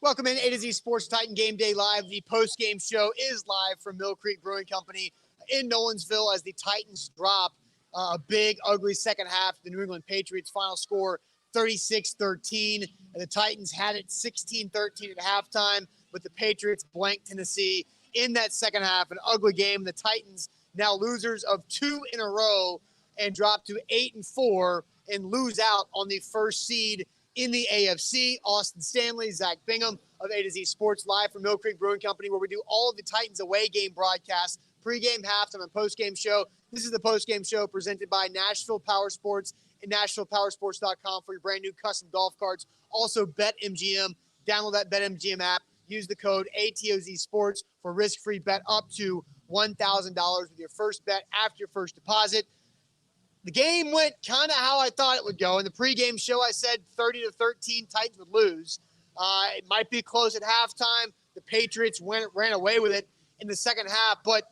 Welcome in A to Z Sports Titan Game Day Live. The post-game show is live from Mill Creek Brewing Company in Nolensville as the Titans drop a big, ugly second half. The New England Patriots final score 36-13. And the Titans had it 16-13 at halftime, but the Patriots blanked Tennessee in that second half. An ugly game. The Titans now losers of 2 in a row and drop to 8-4 and lose out on the first seed in the AFC. Austin Stanley, Zach Bingham of A to Z Sports live from Mill Creek Brewing Company, where we do all of the Titans away game broadcasts, pregame, halftime, and postgame show. This is the postgame show presented by Nashville Power Sports and NashvillePowersports.com for your brand new custom golf carts. Also, BetMGM. Download that BetMGM app. Use the code ATOZ Sports for risk-free bet up to $1,000 with your first bet after your first deposit. The game went kind of how I thought it would go. In the pregame show, I said 30-13, Titans would lose. It might be close at halftime. The Patriots ran away with it in the second half, but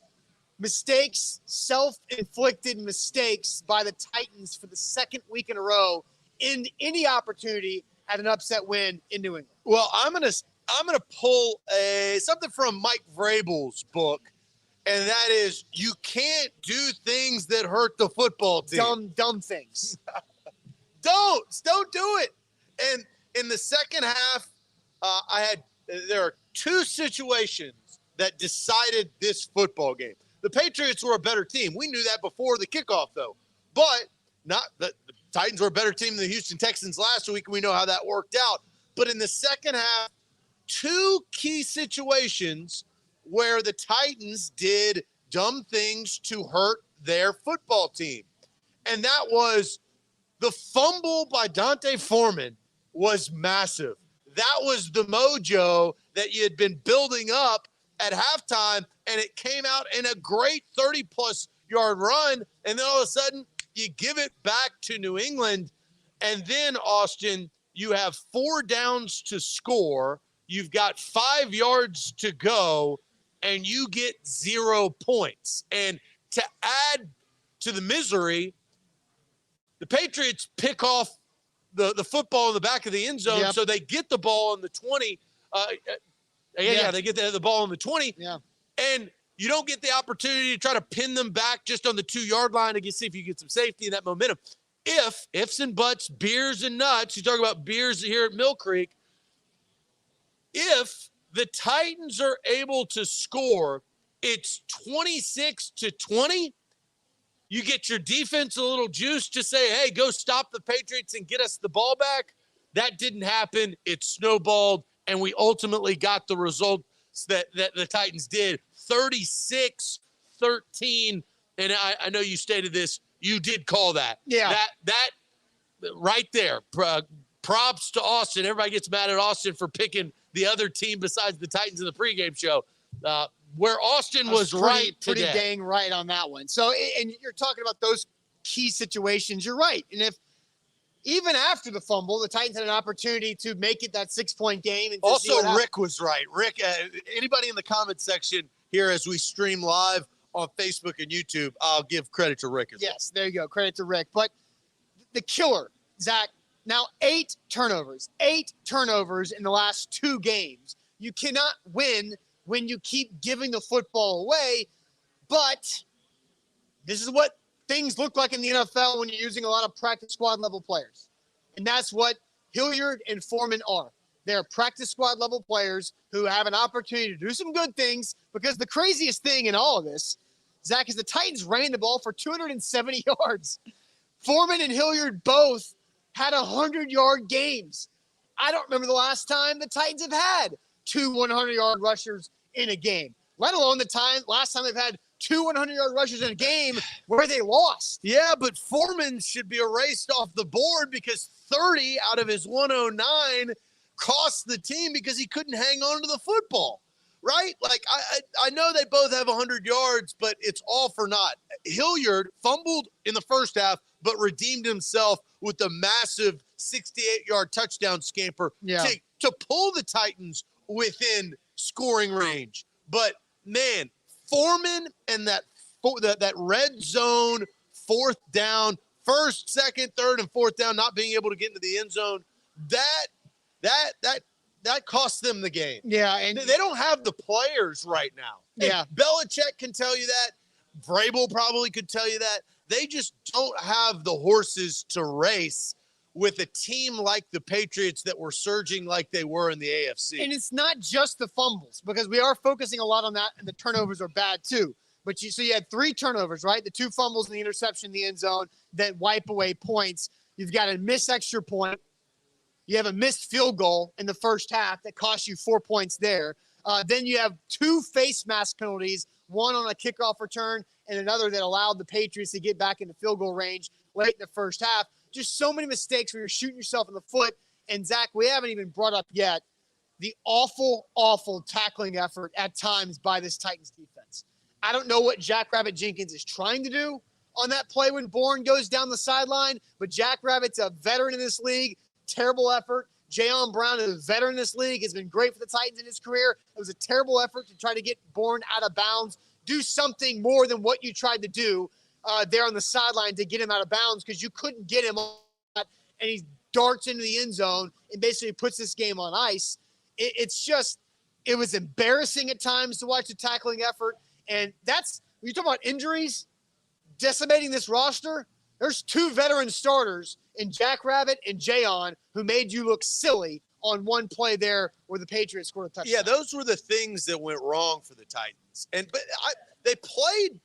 mistakes, self-inflicted mistakes by the Titans for the second week in a row in any opportunity at an upset win in New England. Well, I'm gonna pull something from Mike Vrabel's book. And that is, you can't do things that hurt the football team. Dumb things. Don't do it. And in the second half, there are 2 situations that decided this football game. The Patriots were a better team. We knew that before the kickoff, though. But not the Titans were a better team than the Houston Texans last week, and we know how that worked out. But in the second half, 2 key situations where the Titans did dumb things to hurt their football team. And that was the fumble by Dante Foreman was massive. That was the mojo that you had been building up at halftime, and it came out in a great 30-plus yard run, and then all of a sudden you give it back to New England, and then, Austin, you have 4 downs to score. You've got 5 yards to go, and you get 0 points. And to add to the misery, the Patriots pick off the football in the back of the end zone, so they get the ball on the 20. They get the ball on the 20. Yeah. And you don't get the opportunity to try to pin them back just on the 2-yard line to see if you get some safety and that momentum. Ifs and buts, beers and nuts, you talk about beers here at Mill Creek, if the Titans are able to score, it's 26-20. You get your defense a little juice to say, hey, go stop the Patriots and get us the ball back. That didn't happen. It snowballed, and we ultimately got the results that the Titans did, 36-13. And I know you stated this. You did call that. Yeah. That right there. Props to Austin. Everybody gets mad at Austin for picking the other team besides the Titans in the pregame show, where Austin was right today. Pretty dang right on that one. So, and you're talking about those key situations. You're right. And if even after the fumble, the Titans had an opportunity to make it that 6-point game. And also, Rick was right. Rick, anybody in the comments section here as we stream live on Facebook and YouTube, I'll give credit to Rick as well. Yes, there you go. Credit to Rick. But the killer, Zach, now 8 turnovers in the last 2 games. You cannot win when you keep giving the football away, but this is what things look like in the NFL when you're using a lot of practice squad level players. And that's what Hilliard and Foreman are. They're practice squad level players who have an opportunity to do some good things, because the craziest thing in all of this, Zach, is the Titans ran the ball for 270 yards. Foreman and Hilliard both had 100-yard games. I don't remember the last time the Titans have had 2 100-yard rushers in a game, let alone last time they've had 2 100-yard rushers in a game where they lost. Yeah, but Foreman should be erased off the board because 30 out of his 109 cost the team because he couldn't hang on to the football, right? Like, I know they both have 100 yards, but it's all for naught. Hilliard fumbled in the first half, but redeemed himself with a massive 68-yard touchdown scamper to pull the Titans within scoring range. But, man, Foreman and that red zone, 4th down, 1st, 2nd, 3rd, and 4th down, not being able to get into the end zone, that that cost them the game. Yeah, and They don't have the players right now. Yeah. And Belichick can tell you that. Vrabel probably could tell you that. They just don't have the horses to race with a team like the Patriots that were surging like they were in the AFC. And it's not just the fumbles, because we are focusing a lot on that, and the turnovers are bad too. But you had 3 turnovers, right? The 2 fumbles and the interception in the end zone that wipe away points. You've got a missed extra point. You have a missed field goal in the first half that cost you 4 points there. Then you have 2 face mask penalties, one on a kickoff return and another that allowed the Patriots to get back into field goal range late in the first half. Just so many mistakes where you're shooting yourself in the foot. And, Zach, we haven't even brought up yet the awful, awful tackling effort at times by this Titans defense. I don't know what Jackrabbit Jenkins is trying to do on that play when Bourne goes down the sideline, but Jackrabbit's a veteran in this league. Terrible effort. Jayon Brown is a veteran in this league, has been great for the Titans in his career. It was a terrible effort to try to get Bourne out of bounds. Do something more than what you tried to do there on the sideline to get him out of bounds, because you couldn't get him on that, and he darts into the end zone and basically puts this game on ice. It was embarrassing at times to watch the tackling effort. And that's, when you talk about injuries decimating this roster, there's 2 veteran starters in Jackrabbit and Jayon who made you look silly on one play there where the Patriots scored a touchdown. Yeah, those were the things that went wrong for the Titans. They played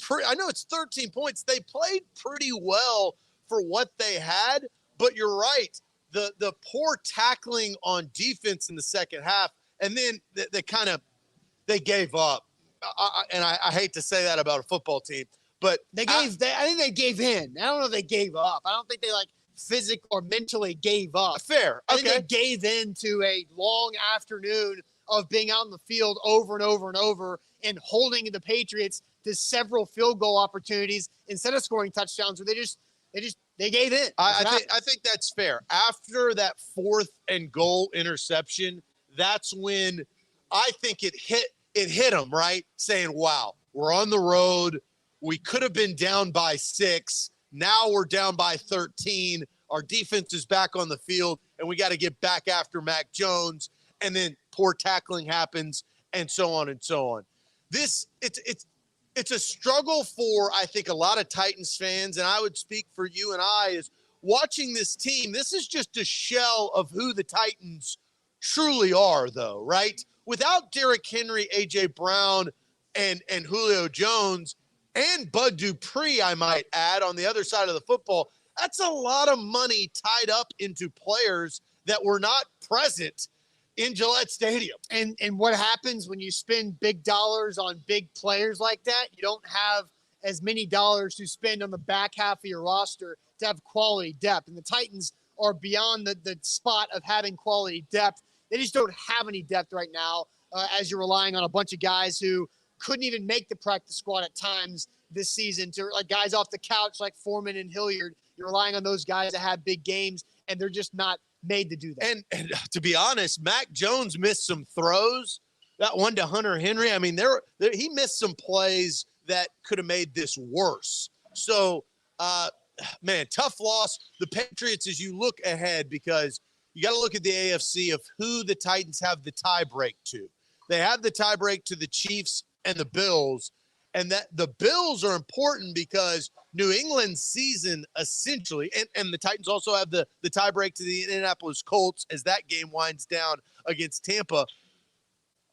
pretty, I know it's 13 points. They played pretty well for what they had, but you're right. The poor tackling on defense in the second half, and then they gave up. I hate to say that about a football team, but I think they gave in. I don't know if they gave up. I don't think they physically or mentally gave up. Fair. I think they gave in to a long afternoon of being out in the field over and over and over and holding the Patriots to several field goal opportunities instead of scoring touchdowns, where they gave in. I think that's fair. After that 4th and goal interception, that's when I think it hit them, right? Saying, wow, we're on the road. We could have been down by 6. Now we're down by 13. Our defense is back on the field, and we got to get back after Mac Jones. And then poor tackling happens, and so on and so on. It's a struggle for, I think, a lot of Titans fans, and I would speak for you and I, is watching this team. This is just a shell of who the Titans truly are, though, right? Without Derrick Henry, A.J. Brown, and Julio Jones, and Bud Dupree, I might add, on the other side of the football, that's a lot of money tied up into players that were not present in Gillette Stadium. And what happens when you spend big dollars on big players like that? You don't have as many dollars to spend on the back half of your roster to have quality depth. And the Titans are beyond the spot of having quality depth. They just don't have any depth right now, as you're relying on a bunch of guys who couldn't even make the practice squad at times this season, to guys off the couch like Foreman and Hilliard. You're relying on those guys to have big games, and they're just not made to do that. And to be honest, Mac Jones missed some throws. That one to Hunter Henry, I mean, he missed some plays that could have made this worse. So, man, tough loss. The Patriots, as you look ahead, because you got to look at the AFC of who the Titans have the tie break to. They have the tie break to the Chiefs and the Bills, and that the Bills are important because New England's season essentially, and the Titans also have the tie break to the Indianapolis Colts as that game winds down against Tampa.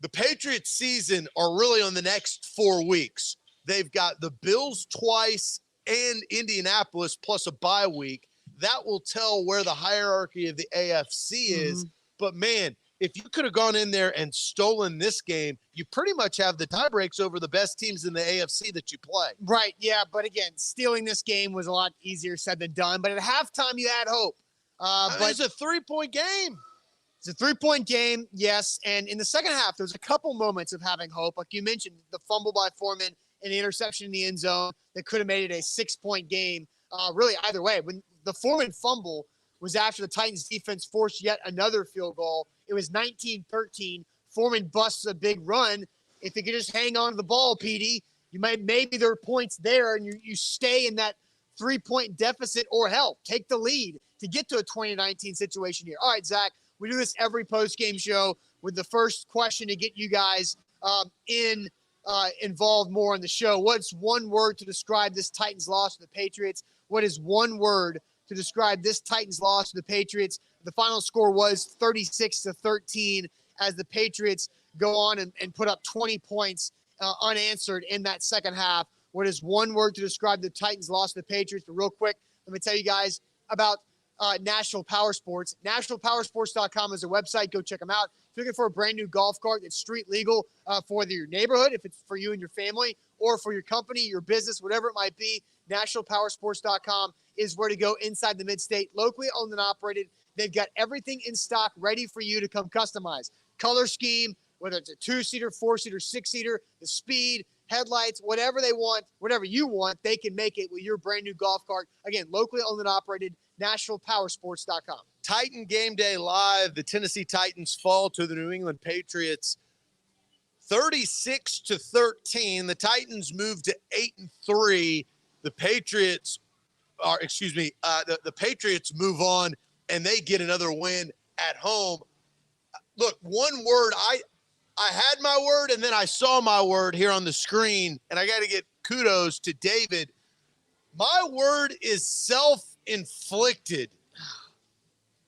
The Patriots season are really on the next 4 weeks. They've got the Bills twice and Indianapolis plus a bye week. That will tell where the hierarchy of the AFC is. Mm-hmm. But man, if you could have gone in there and stolen this game, you pretty much have the tie breaks over the best teams in the AFC that you play. Right, yeah, but again, stealing this game was a lot easier said than done. But at halftime, you had hope. But it's a 3-point game. It's a 3-point game, yes. And in the second half, there was a couple moments of having hope. Like you mentioned, the fumble by Foreman and the interception in the end zone that could have made it a 6-point game. Really, either way. When the Foreman fumble was after the Titans defense forced yet another field goal. It was 19-13. Foreman busts a big run. If he could just hang on to the ball, PD, maybe there are points there, and you stay in that 3-point deficit, or help take the lead to get to a 2019 situation here. All right, Zach, We do this every post-game show with the first question to get you guys involved more in the show. What's one word to describe this Titans loss to the Patriots? What is one word to describe this Titans loss to the Patriots? The final score was 36-13 as the Patriots go on and put up 20 points unanswered in that second half. What is one word to describe the Titans loss to the Patriots? But real quick, let me tell you guys about Nashville Power Sports. NashvillePowersports.com is a website. Go check them out. If you're looking for a brand new golf cart that's street legal for your neighborhood, if it's for you and your family, or for your company, your business, whatever it might be, NashvillePowersports.com is where to go inside the mid-state. Locally owned and operated. They've got everything in stock ready for you to come customize. Color scheme, whether it's a 2-seater, 4-seater, 6-seater, the speed, headlights, whatever they want, whatever you want, they can make it with your brand new golf cart. Again, locally owned and operated, NashvillePowersports.com. Titan Game Day Live. The Tennessee Titans fall to the New England Patriots 36-13. The Titans move to 8-3. The Patriots the Patriots move on and they get another win at home. Look, one word, I had my word and then I saw my word here on the screen, and I got to get kudos to David. My word is self-inflicted.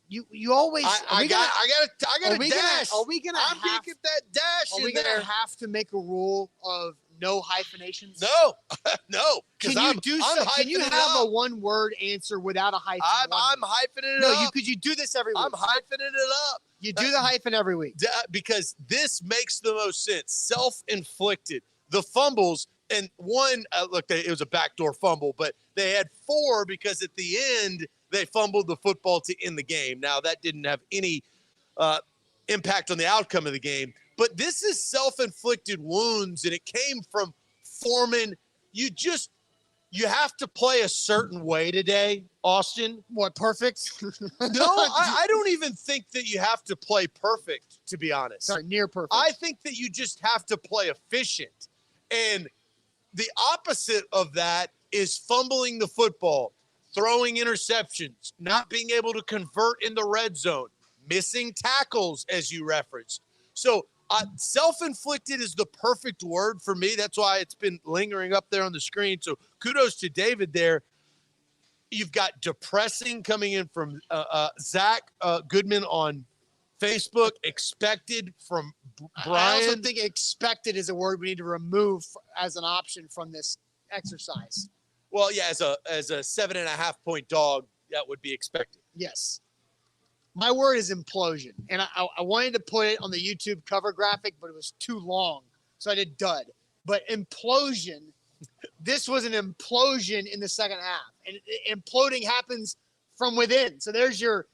You always I got a dash. Are we gonna I'm gonna get that dash Are in we there. gonna have to make a rule of no hyphenations? No, no. Can you Can you have a one-word answer without a hyphen? I'm hyphening it no, up. could you do this every week? I'm hyphening it up. You do the hyphen every week. Because this makes the most sense. Self-inflicted. The fumbles, and one, look, it was a backdoor fumble, but they had 4 because at the end they fumbled the football to end the game. Now, that didn't have any impact on the outcome of the game, but this is self-inflicted wounds, and it came from Foreman. You have to play a certain way today, Austin. What, perfect? No, I don't even think that you have to play perfect, to be honest. Sorry, near perfect. I think that you just have to play efficient. And the opposite of that is fumbling the football, throwing interceptions, not being able to convert in the red zone, missing tackles, as you referenced. So self-inflicted is the perfect word for me. That's why it's been lingering up there on the screen. So kudos to David there. You've got depressing coming in from Zach Goodman on Facebook. Expected from Brian. I also think expected is a word we need to remove as an option from this exercise. Well, yeah, as a 7.5-point dog, that would be expected. Yes. My word is implosion. And I wanted to put it on the YouTube cover graphic, but it was too long. So I did dud. But implosion, this was an implosion in the second half. And imploding happens from within. So there's your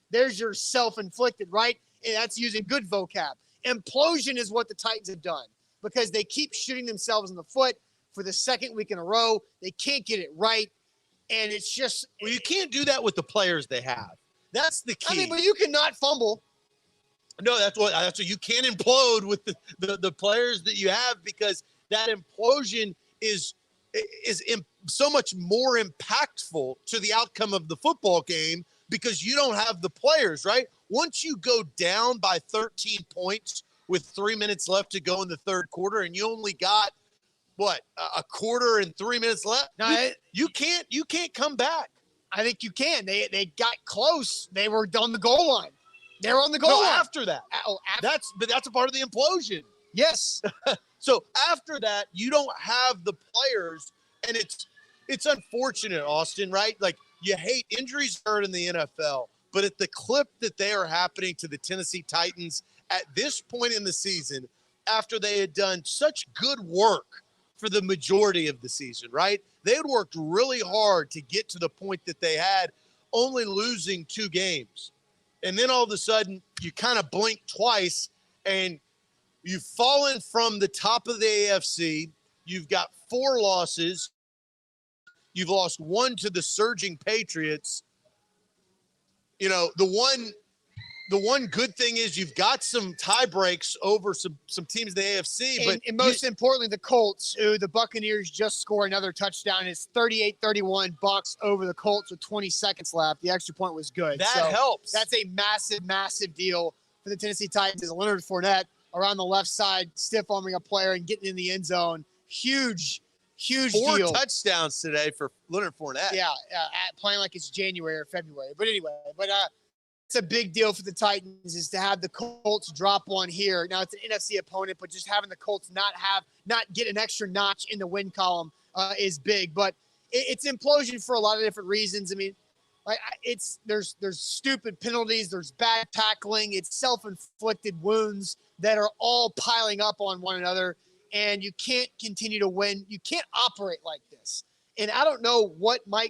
self-inflicted, right? And that's using good vocab. Implosion is what the Titans have done because they keep shooting themselves in the foot for the second week in a row. They can't get it right. And it's just – well, you can't do that with the players they have. That's the key. I mean, but you cannot fumble. No, that's what you can't implode with the players that you have, because that implosion is so much more impactful to the outcome of the football game because you don't have the players, right? Once you go down by 13 points with 3 minutes left to go in the third quarter and you only got a quarter and 3 minutes left, No, you can't come back. I think you can. They got close. They were on the goal line. They were on the goal line. After that. That's a part of the implosion. Yes. So after that, you don't have the players, and it's unfortunate, Austin, right? Like, you hate injuries hurt in the NFL, but at the clip that they are happening to the Tennessee Titans at this point in the season, after they had done such good work for the majority of the season, right? They had worked really hard to get to the point that they had, only losing 2 games. And then all of a sudden, you kind of blink twice, and you've fallen from the top of the AFC. You've got 4 losses. You've lost 1 to the surging Patriots. You know, the one good thing is you've got some tie breaks over some teams in the AFC. And most importantly, the Colts, who the Buccaneers just scored another touchdown. It's 38-31 Bucs over the Colts with 20 seconds left. The extra point was good. That helps. That's a massive, massive deal for the Tennessee Titans is Leonard Fournette around the left side, stiff-arming a player and getting in the end zone. Huge Four deal. touchdowns today for Leonard Fournette. Yeah, playing like it's January or February. But anyway, it's a big deal for the Titans is to have the Colts drop one here. Now, it's an NFC opponent, but just having the Colts not get an extra notch in the win column is big. But it's implosion for a lot of different reasons. I mean, there's stupid penalties, there's bad tackling, it's self-inflicted wounds that are all piling up on one another, and you can't continue to win. You can't operate like this. And I don't know what I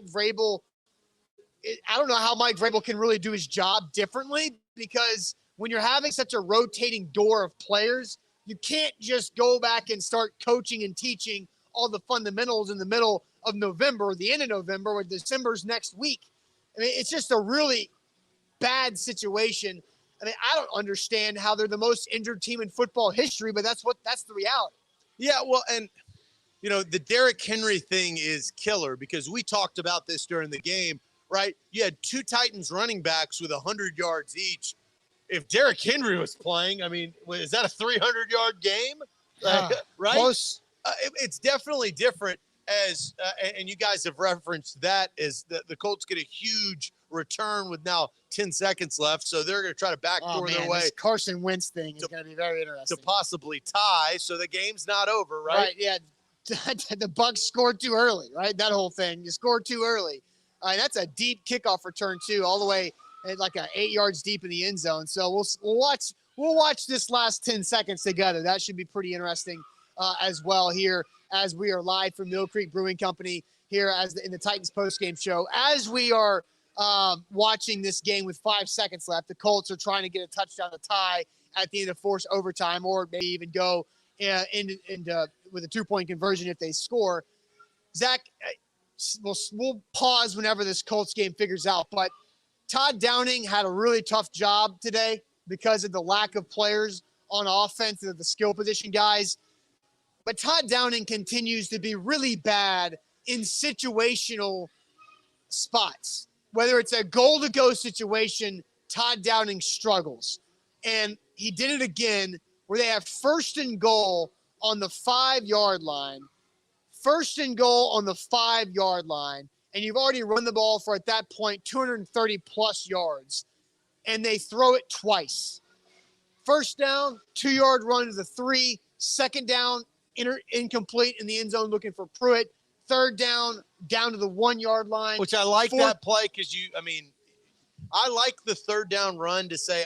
don't know how Mike Vrabel can really do his job differently, because when you're having such a rotating door of players, you can't just go back and start coaching and teaching all the fundamentals in the middle of November or the end of November, or December's next week. I mean, it's just a really bad situation. I mean, I don't understand how they're the most injured team in football history, but that's the reality. Yeah, well, and, the Derrick Henry thing is killer, because we talked about this during the game, right? You had two Titans running backs with 100 yards each. If Derrick Henry was playing, I mean, is that a 300-yard game? Right? Close. It's definitely different. And you guys have referenced that as the Colts get a huge return with now 10 seconds left, so they're going to try to backdoor their way. This Carson Wentz thing is going to be very interesting. To possibly tie, so the game's not over, right? Right, yeah. The Bucs scored too early, right? That whole thing. You scored too early. That's a deep kickoff return, too, all the way like 8 yards deep in the end zone. So we'll watch this last 10 seconds together. That should be pretty interesting as well here, as we are live from Mill Creek Brewing Company here in the Titans postgame show. As we are watching this game with 5 seconds left, the Colts are trying to get a touchdown to tie at the end of forced overtime, or maybe even go with a 2-point conversion if they score. Zach, we'll pause whenever this Colts game figures out, but Todd Downing had a really tough job today because of the lack of players on offense and the skill position guys. But Todd Downing continues to be really bad in situational spots. Whether it's a goal-to-go situation, Todd Downing struggles. And he did it again where they have 1st and goal on the 5-yard line. 1st and goal on the 5-yard line. And you've already run the ball for, at that point, 230-plus yards. And they throw it twice. 1st down, 2-yard run to the 3. 2nd down, incomplete in the end zone looking for Pruitt. 3rd down to the 1-yard line. Which I like that play because I like the 3rd down run to say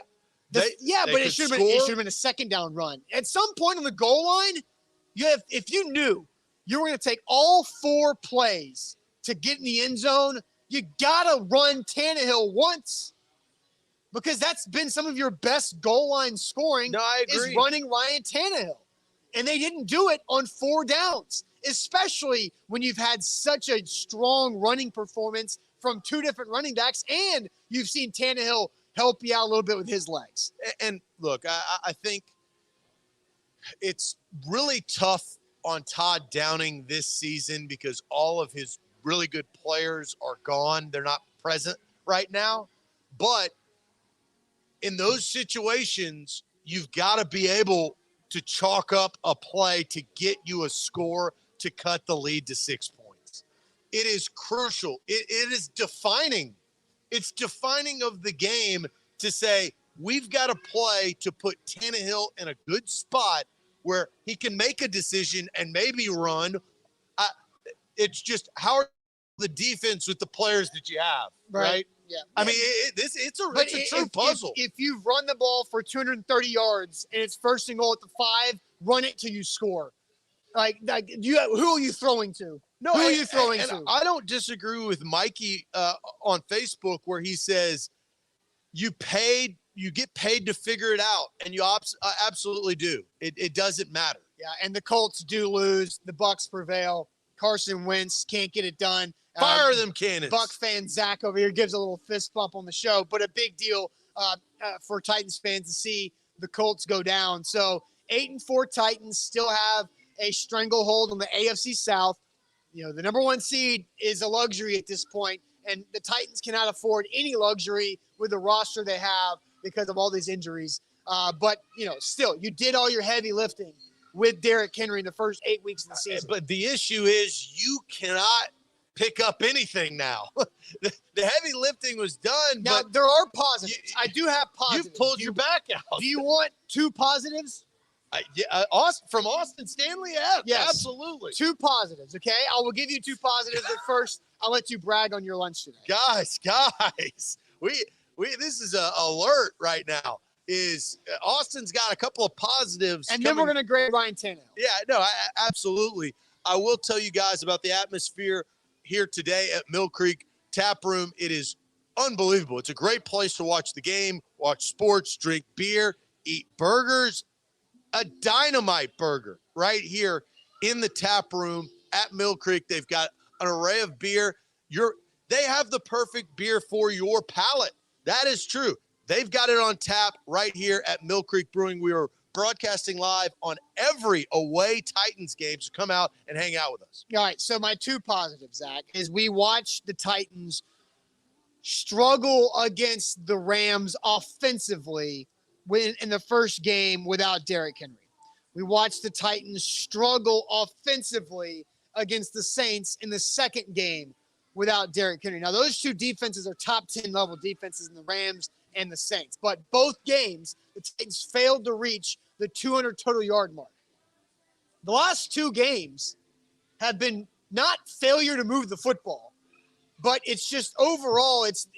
but it should have been a 2nd down run. At some point on the goal line, if you knew you were going to take all 4 plays to get in the end zone, you got to run Tannehill once, because that's been some of your best goal line scoring. No, I agree. Is running Ryan Tannehill. And they didn't do it on 4 downs, especially when you've had such a strong running performance from 2 different running backs, and you've seen Tannehill help you out a little bit with his legs. And look, I think it's really tough on Todd Downing this season because all of his really good players are gone. They're not present right now. But in those situations, you've got to be able to chalk up a play to get you a score to cut the lead to 6 points. It is crucial. It is defining. It's defining of the game to say, we've got to play to put Tannehill in a good spot where he can make a decision and maybe run. It's just how are the defense with the players that you have, right? Yeah. I mean, it's a true puzzle. If you've run the ball for 230 yards and it's 1st and goal at the 5, run it till you score. Who are you throwing to? No, who are you throwing to? I don't disagree with Mikey on Facebook where he says you get paid to figure it out, and you absolutely do. It doesn't matter. Yeah, and the Colts do lose. The Bucs prevail. Carson Wentz can't get it done. Fire them cannons. Buck fan Zach over here gives a little fist bump on the show, but a big deal for Titans fans to see the Colts go down. So 8-4 Titans still have a stranglehold on the AFC South. You know, the number 1 seed is a luxury at this point, and the Titans cannot afford any luxury with the roster they have because of all these injuries. But, still, you did all your heavy lifting with Derrick Henry in the first 8 weeks of the season. But the issue is you cannot pick up anything now. The heavy lifting was done. Now, but there are positives. I do have positives. You've pulled your back out. Do you want two positives? From Austin Stanley? Yeah, yes. Absolutely. Two positives, okay? I will give you two positives, but first, I'll let you brag on your lunch today. Guys, we this is a alert right now. Austin's got a couple of positives. And then we're going to grade Ryan Tannehill. Yeah, no, absolutely. I will tell you guys about the atmosphere here today at Mill Creek Tap Room. It is unbelievable. It's a great place to watch the game, watch sports, drink beer, eat burgers. A dynamite burger right here in the tap room at Mill Creek. They've got an array of beer. They have the perfect beer for your palate. That is true. They've got it on tap right here at Mill Creek Brewing. We are broadcasting live on every away Titans game, so come out and hang out with us. All right, so my two positives, Zach, is we watched the Titans struggle against the Rams offensively in the first game without Derrick Henry. We watched the Titans struggle offensively against the Saints in the second game without Derrick Henry. Now, those two defenses are top 10 level defenses in the Rams and the Saints. But both games, the Titans failed to reach the 200 total yard mark. The last two games have been not failure to move the football, but it's just overall, it's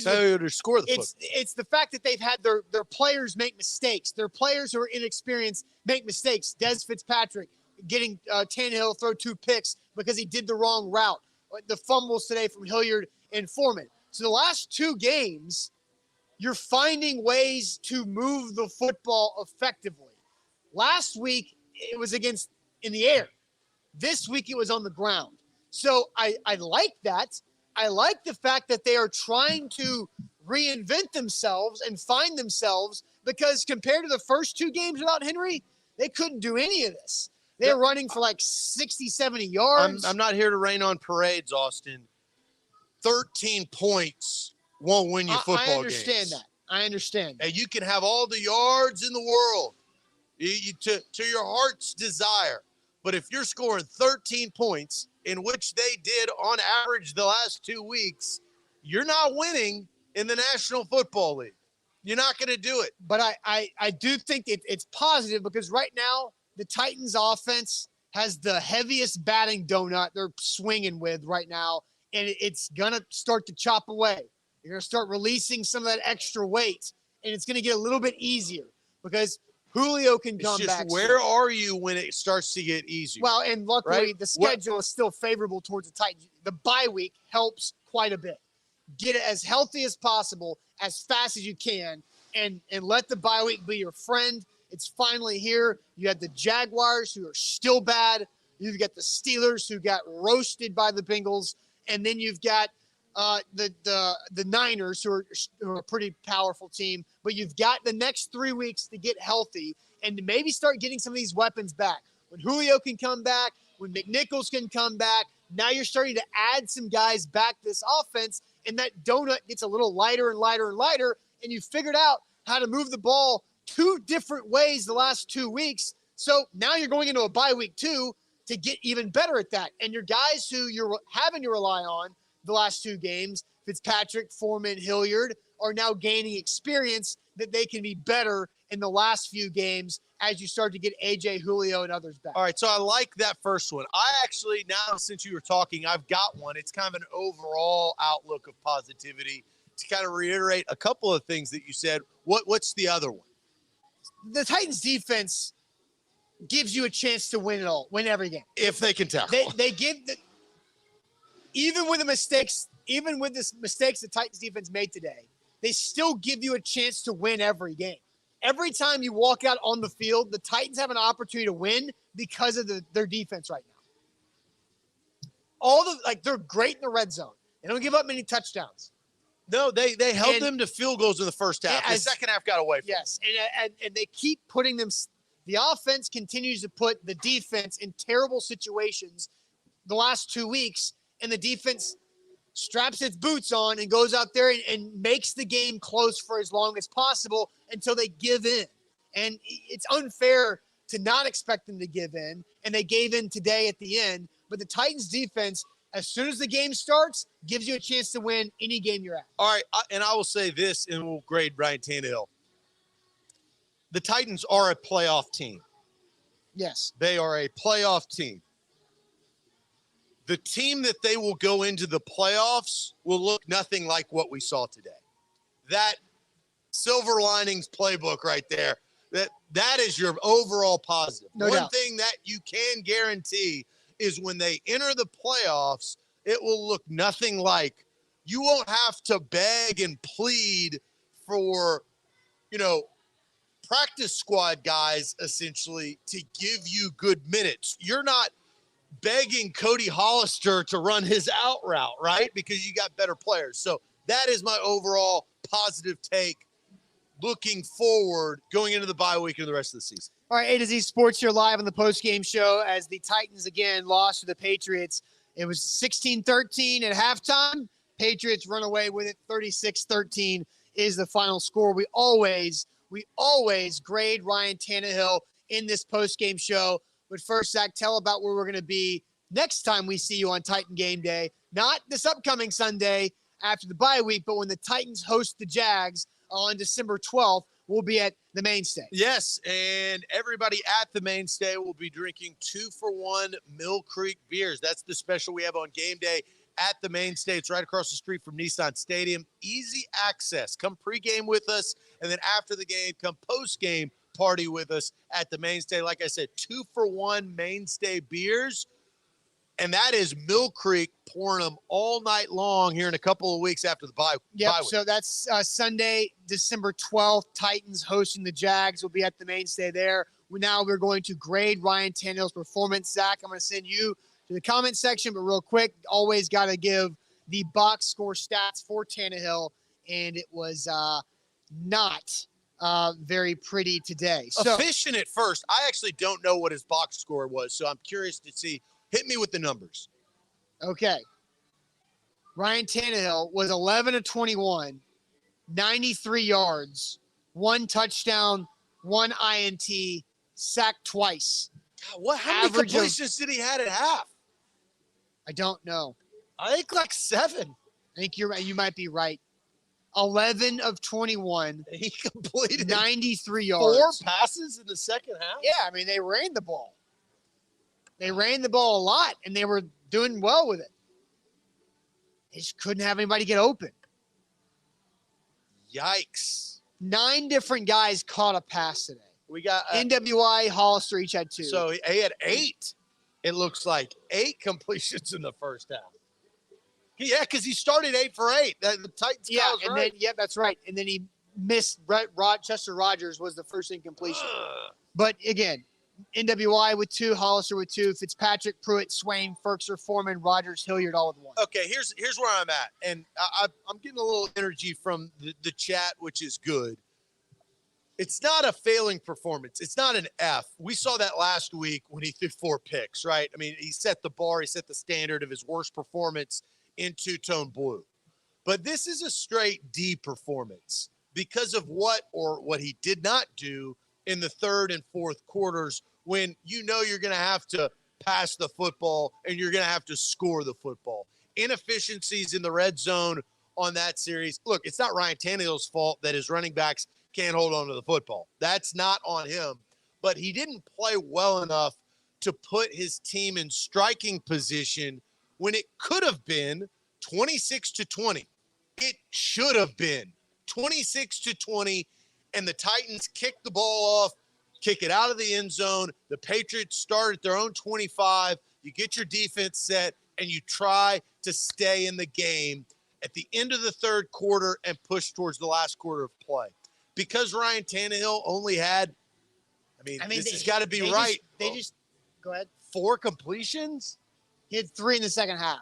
failure to score the football. It's the fact that they've had their players make mistakes. Their players who are inexperienced make mistakes. Des Fitzpatrick getting Tannehill throw two picks because he did the wrong route. The fumbles today from Hilliard and Foreman. So the last two games, you're finding ways to move the football effectively. Last week, it was in the air. This week, it was on the ground. So I like that. I like the fact that they are trying to reinvent themselves and find themselves, because compared to the first two games without Henry, they couldn't do any of this. They're running for like 60, 70 yards. I'm not here to rain on parades, Austin. 13 points won't win you football games. I understand that. And you can have all the yards in the world to your heart's desire. But if you're scoring 13 points, in which they did on average the last 2 weeks, you're not winning in the National Football League. You're not going to do it. But I do think it's positive, because right now the Titans offense has the heaviest batting donut they're swinging with right now, and it's going to start to chop away. You're going to start releasing some of that extra weight, and it's going to get a little bit easier because Julio can come back. Where are you when it starts to get easier? Well, and luckily the schedule is still favorable towards the Titans. The bye week helps quite a bit. Get it as healthy as possible, as fast as you can, and let the bye week be your friend. It's finally here. You had the Jaguars, who are still bad. You've got the Steelers, who got roasted by the Bengals, and then you've got the Niners, who are a pretty powerful team. But you've got the next 3 weeks to get healthy and to maybe start getting some of these weapons back. When Julio can come back, when McNichols can come back, now you're starting to add some guys back to this offense, and that donut gets a little lighter and lighter and lighter, and you figured out how to move the ball 2 different ways the last 2 weeks. So now you're going into a bye week 2 to get even better at that. And your guys who you're having to rely on the last 2 games, Fitzpatrick, Foreman, Hilliard, are now gaining experience that they can be better in the last few games as you start to get AJ, Julio, and others back. All right, so I like that first one. I actually, now since you were talking, I've got one. It's kind of an overall outlook of positivity to kind of reiterate a couple of things that you said. What's the other one? The Titans defense gives you a chance to win every game. If they can tackle. They give even with the mistakes the Titans defense made today, they still give you a chance to win every game. Every time you walk out on the field, the Titans have an opportunity to win because of their defense right now. They're great in the red zone. They don't give up many touchdowns. No, they held them to field goals in the first half. The second half got away from them. Yes, and they keep putting them – the offense continues to put the defense in terrible situations the last 2 weeks, and the defense straps its boots on and goes out there and makes the game close for as long as possible until they give in. And it's unfair to not expect them to give in, and they gave in today at the end. But the Titans defense, as soon as the game starts, gives you a chance to win any game you're at. All right, and I will say this, and we'll grade Ryan Tannehill. The Titans are a playoff team. Yes. They are a playoff team. The team that they will go into the playoffs will look nothing like what we saw today. That silver linings playbook right there, that is your overall positive. No One doubt. thing that you can guarantee is when they enter the playoffs, it will look nothing like. You won't have to beg and plead for, practice squad guys essentially to give you good minutes. You're not begging Cody Hollister to run his out route, right? Because you got better players. So that is my overall positive take looking forward going into the bye week and the rest of the season. All right, A to Z Sports here live on the postgame show as the Titans again lost to the Patriots. It was 16-13 at halftime. Patriots run away with it. 36-13 is the final score. We always grade Ryan Tannehill in this postgame show. But first, Zach, tell about where we're going to be next time we see you on Titan Game Day. Not this upcoming Sunday after the bye week, but when the Titans host the Jags on December 12th, we'll be at the Mainstay. Yes, and everybody at the Mainstay will be drinking 2-for-1 Mill Creek beers. That's the special we have on game day at the Mainstay. It's right across the street from Nissan Stadium. Easy access. Come pregame with us, and then after the game, come postgame party with us at the Mainstay. Like I said, 2-for-1 Mainstay beers. And that is Mill Creek pouring them all night long here in a couple of weeks after the bye week. So that's Sunday, December 12th. Titans hosting the Jags. Will be at the Mainstay there. Now we're going to grade Ryan Tannehill's performance. Zach, I'm going to send you to the comment section, but real quick, always got to give the box score stats for Tannehill, and it was not very pretty today. So, efficient at first. I actually don't know what his box score was, so I'm curious to see. Hit me with the numbers. Okay. Ryan Tannehill was 11 of 21, 93 yards, 1 touchdown, 1 INT, sacked twice. God, how many completions did he had at half? I don't know. I think like 7. I think you're right. You might be right. 11 of 21. He completed 93 yards. 4 passes in the second half? Yeah, I mean, they ran the ball. They ran the ball a lot, and they were doing well with it. They just couldn't have anybody get open. Yikes. 9 different guys caught a pass today. We got NWI, Hollister each had 2. So he had 8. It looks like 8 completions in the first half. Yeah, because he started 8 for 8. The Titans. That's right. And then he missed. Chester Rogers was the first incompletion. But again, NWI with 2, Hollister with 2, Fitzpatrick, Pruitt, Swain, Ferkser, Foreman, Rogers, Hilliard, all with 1. Okay, here's where I'm at, and I'm getting a little energy from the chat, which is good. It's not a failing performance. It's not an F. We saw that last week when he threw 4 picks, right? I mean, he set the bar, he set the standard of his worst performance in two-tone blue. But this is a straight D performance because of what he did not do in the third and fourth quarters when you're going to have to pass the football and you're going to have to score the football. Inefficiencies in the red zone on that series. Look, it's not Ryan Tannehill's fault that his running backs can't hold on to the football. That's not on him. But he didn't play well enough to put his team in striking position when it could have been 26-20. It should have been 26-20. And the Titans kick the ball off, kick it out of the end zone. The Patriots start at their own 25. You get your defense set, and you try to stay in the game at the end of the third quarter and push towards the last quarter of play. Because Ryan Tannehill only had, this has got to be right. Go ahead. 4 completions? He had 3 in the second half.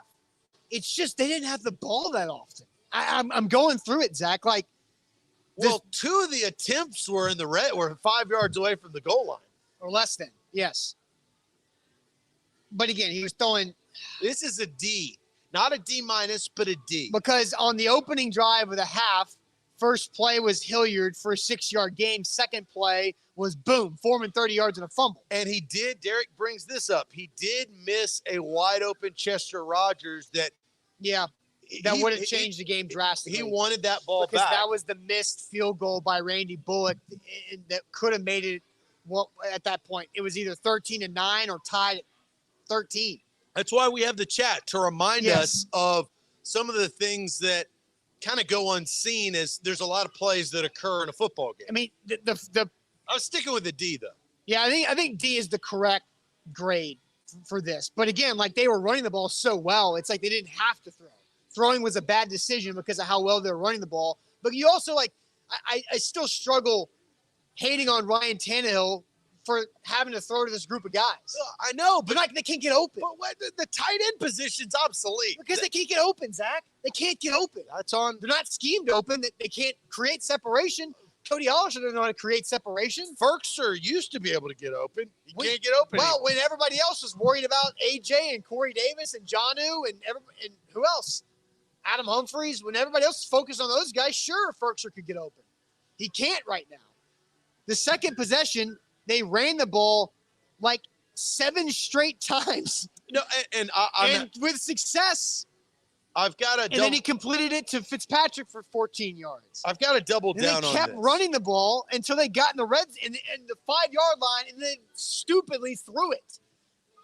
It's just they didn't have the ball that often. I'm going through it, Zach. Well, 2 of the attempts were in the red, were 5 yards away from the goal line. Or less than, yes. But again, he was throwing. This is a D. Not a D minus, but a D. Because on the opening drive of the half, first play was Hilliard for a 6-yard gain. Second play was boom, Foreman 30 yards and a fumble. And Derek brings this up. He did miss a wide open Chester Rogers that would have changed the game drastically. He wanted that ball because back. That was the missed field goal by Randy Bullock that could have made it. Well, at that point, it was either 13-9 or tied at 13. That's why we have the chat to remind us of some of the things that kind of go unseen, as there's a lot of plays that occur in a football game. I mean, I was sticking with the D, though. Yeah, I think D is the correct grade for this. But again, like, they were running the ball so well, it's like they didn't have to throw. Throwing was a bad decision because of how well they were running the ball. But you also, like, I still struggle hating on Ryan Tannehill for having to throw to this group of guys. I know, but they can't get open. But what, the tight end position's obsolete. Because they can't get open, Zach. They can't get open. They're not schemed open. They can't create separation. Cody Hollister doesn't know how to create separation. Ferkser used to be able to get open. He can't get open. Well, when everybody else was worried about AJ and Corey Davis and Jonnu and who else? Adam Humphries. When everybody else was focused on those guys, sure, Ferkser could get open. He can't right now. The second possession, they ran the ball like 7 straight times. No, and with success. I've got to. And then he completed it to Fitzpatrick for 14 yards. I've got to double down on this. They kept running the ball until they got in the in the 5-yard line, and then stupidly threw it.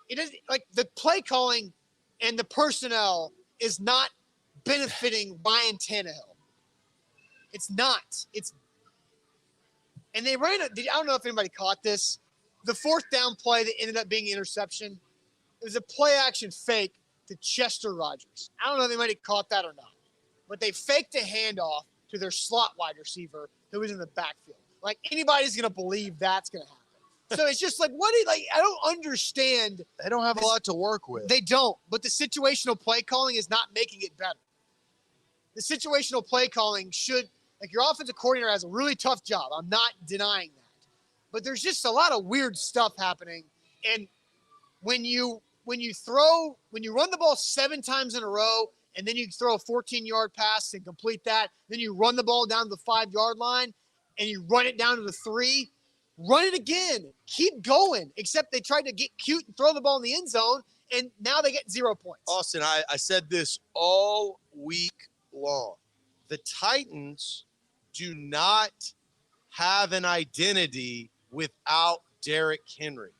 It is like the play calling and the personnel is not benefiting Ryan Tannehill. It's not. And they ran it. I don't know if anybody caught this. The 4th down play that ended up being an interception. It was a play action fake to Chester Rogers. I don't know if anybody caught that or not, but they faked a handoff to their slot wide receiver who was in the backfield. Like, anybody's going to believe that's going to happen. So it's just like, I don't understand. They don't have a lot to work with. They don't, but the situational play calling is not making it better. The situational play calling should, like, your offensive coordinator has a really tough job. I'm not denying that. But there's just a lot of weird stuff happening. And when you run the ball 7 times in a row, and then you throw a 14-yard pass and complete that, then you run the ball down to the 5-yard line, and you run it down to the 3, run it again. Keep going. Except they tried to get cute and throw the ball in the end zone, and now they get 0 points. Austin, I said this all week long. The Titans do not have an identity without Derrick Henry.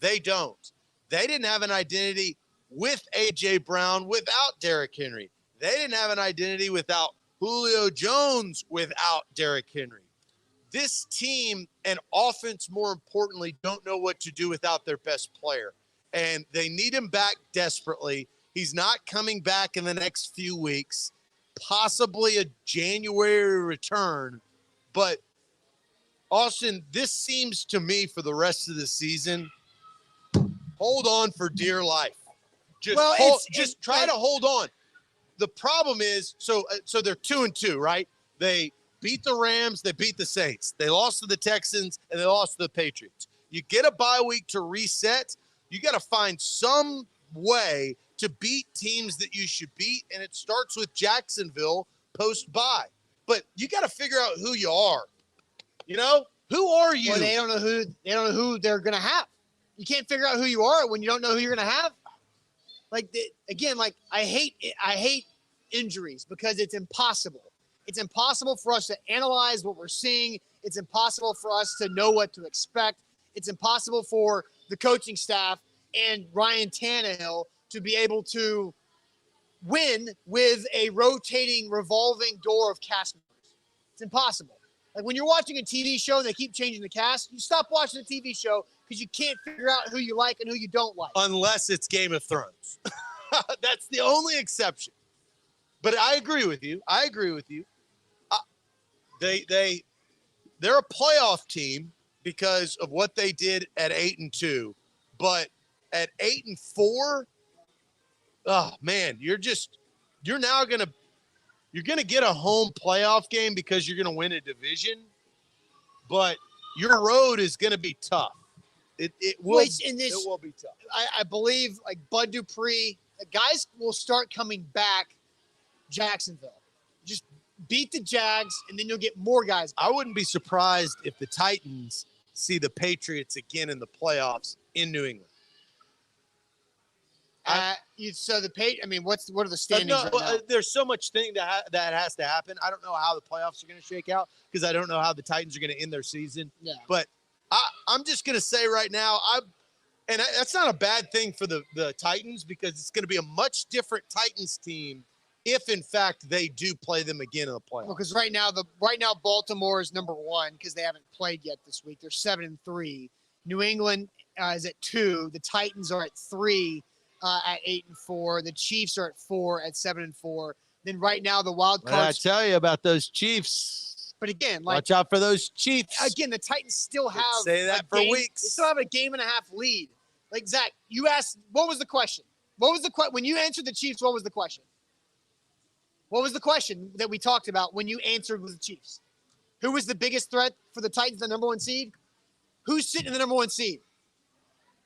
They don't. They didn't have an identity with A.J. Brown without Derrick Henry. They didn't have an identity without Julio Jones without Derrick Henry. This team, and offense more importantly, don't know what to do without their best player. And they need him back desperately. He's not coming back in the next few weeks, possibly a January return. But, Austin, this seems to me for the rest of the season, hold on for dear life. Just try to hold on. The problem is, so they're 2-2, right? They beat the Rams, they beat the Saints. They lost to the Texans, and they lost to the Patriots. You get a bye week to reset. You got to find some way to beat teams that you should beat, and it starts with Jacksonville post-bye. But you got to figure out who you are. You know, who are you? Well, they don't know who they're going to have. You can't figure out who you are when you don't know who you're going to have. I hate injuries because it's impossible. It's impossible for us to analyze what we're seeing. It's impossible for us to know what to expect. It's impossible for the coaching staff and Ryan Tannehill to be able to win with a rotating, revolving door of cast members. It's impossible. Like, when you're watching a TV show and they keep changing the cast, you stop watching the TV show because you can't figure out who you like and who you don't like. Unless it's Game of Thrones. That's the only exception. But I agree with you. They're a playoff team because of what they did at 8-2. But at 8-4, oh man, you're gonna get a home playoff game because you're gonna win a division, but your road is gonna be tough. It will be tough. I believe, like, Bud Dupree guys will start coming back. Jacksonville, just beat the Jags, and then you'll get more guys back. I wouldn't be surprised if the Titans see the Patriots again in the playoffs in New England. What are the standings right now? There's so much thing that has to happen. I don't know how the playoffs are going to shake out because I don't know how the Titans are going to end their season. Yeah. But I'm just going to say right now, that's not a bad thing for the Titans because it's going to be a much different Titans team if, in fact, they do play them again in the playoffs. Well, because right now Baltimore is number 1 because they haven't played yet this week. They're 7-3. New England is at 2. The Titans are at 3. At 8-4, the Chiefs are at 4 at 7-4. Then right now the wild cards. I tell you about those Chiefs. But again, watch out for those Chiefs. Again, the Titans still have say that for weeks. They still have a game and a half lead. Like Zach, you asked, what was the question? What was the question when you answered the Chiefs? What was the question? What was the question that we talked about when you answered with the Chiefs? Who was the biggest threat for the Titans, the number 1 seed? Who's sitting in the number 1 seed?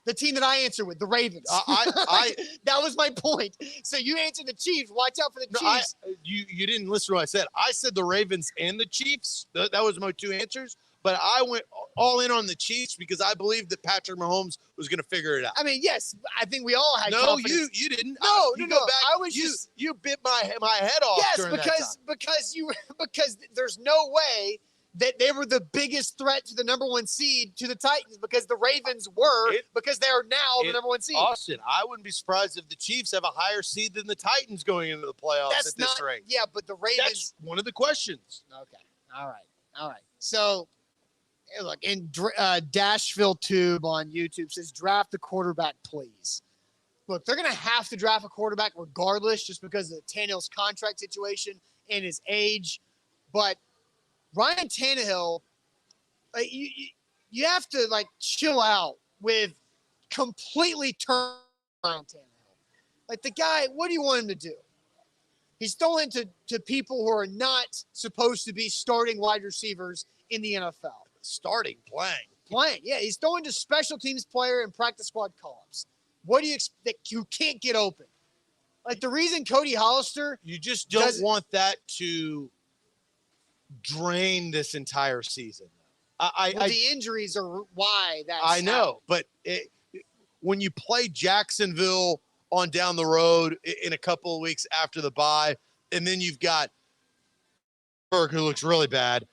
The team that I answered with, the Ravens. That was my point. So you answered the Chiefs. Watch out for the Chiefs. You didn't listen to what I said. I said the Ravens and the Chiefs. That was my 2 answers. But I went all in on the Chiefs because I believed that Patrick Mahomes was going to figure it out. I mean, yes, I think we all had confidence. No, you didn't. No, you no, go back. I was you bit my head off. Yes, during because there's no way that they were the biggest threat to the number 1 seed to the Titans because the Ravens were because they are now the number 1 seed. Austin, I wouldn't be surprised if the Chiefs have a higher seed than the Titans going into the playoffs at this rate. Yeah, but the Ravens. That's one of the questions. Okay. All right. So, look, in Nashville Tube on YouTube says draft a quarterback, please. Look, they're going to have to draft a quarterback regardless just because of Tannehill's contract situation and his age. But Ryan Tannehill, you have to chill out with completely turn around Tannehill. Like the guy, what do you want him to do? He's throwing to people who are not supposed to be starting wide receivers in the NFL. Playing. Yeah, he's throwing to special teams player and practice squad call-ups. What do you expect? You can't get open. Like the reason Cody Hollister. You just don't want that to drain this entire season. The injuries are why that's I know, but when you play Jacksonville on down the road in a couple of weeks after the bye, and then you've got Berg who looks really bad,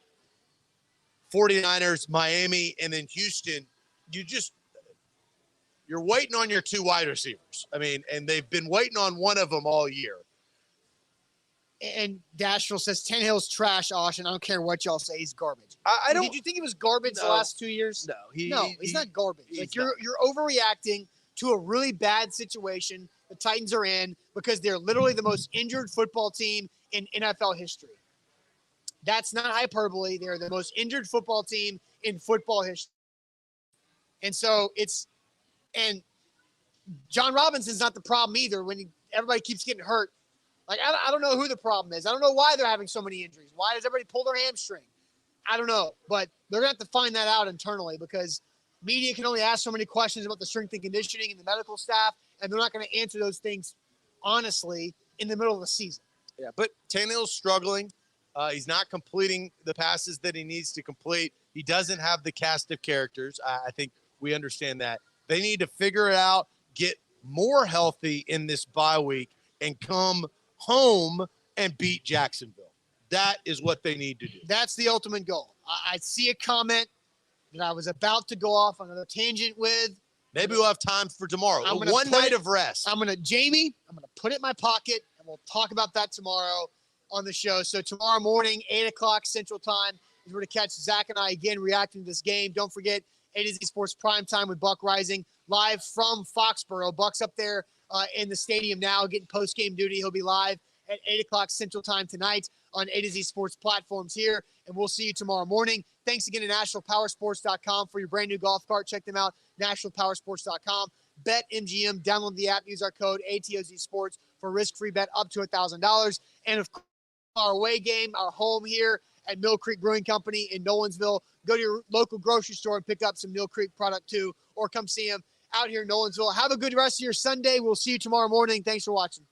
49ers, Miami, and then Houston, you're waiting on your 2 wide receivers. I mean, and they've been waiting on one of them all year. And Nashville says Tannehill's trash, Austin. I don't care what y'all say. He's garbage. I don't. Did you think he was garbage the last 2 years? No, he's not garbage. You're overreacting to a really bad situation the Titans are in because they're literally the most injured football team in NFL history. That's not hyperbole. They're the most injured football team in football history. And so and John Robinson's not the problem either when everybody keeps getting hurt. Like, I don't know who the problem is. I don't know why they're having so many injuries. Why does everybody pull their hamstring? I don't know. But they're going to have to find that out internally because media can only ask so many questions about the strength and conditioning and the medical staff, and they're not going to answer those things honestly in the middle of the season. Yeah, but Tannehill's struggling. He's not completing the passes that he needs to complete. He doesn't have the cast of characters. I think we understand that. They need to figure it out, get more healthy in this bye week, and come home and beat Jacksonville. That is what they need to do. That's the ultimate goal. I see a comment that I was about to go off on another tangent with. Maybe we'll have time for tomorrow. One night of rest. Jamie, I'm going to put it in my pocket, and we'll talk about that tomorrow on the show. So tomorrow morning, 8 o'clock Central Time, is where to catch Zach and I again reacting to this game. Don't forget, A to Z Sports Primetime with Buck Rising, live from Foxborough. Buck's up there in the stadium now, getting post-game duty. He'll be live at 8 o'clock Central Time tonight on A to Z Sports platforms here, and we'll see you tomorrow morning. Thanks again to NashvillePowersports.com for your brand new golf cart. Check them out, NashvillePowersports.com. BetMGM, download the app, use our code ATOZ Sports for a risk-free bet up to $1,000. And of course, our away game, our home here at Mill Creek Brewing Company in Nolensville. Go to your local grocery store and pick up some Mill Creek product too, or come see them out here in Nolensville. Have a good rest of your Sunday. We'll see you tomorrow morning. Thanks for watching.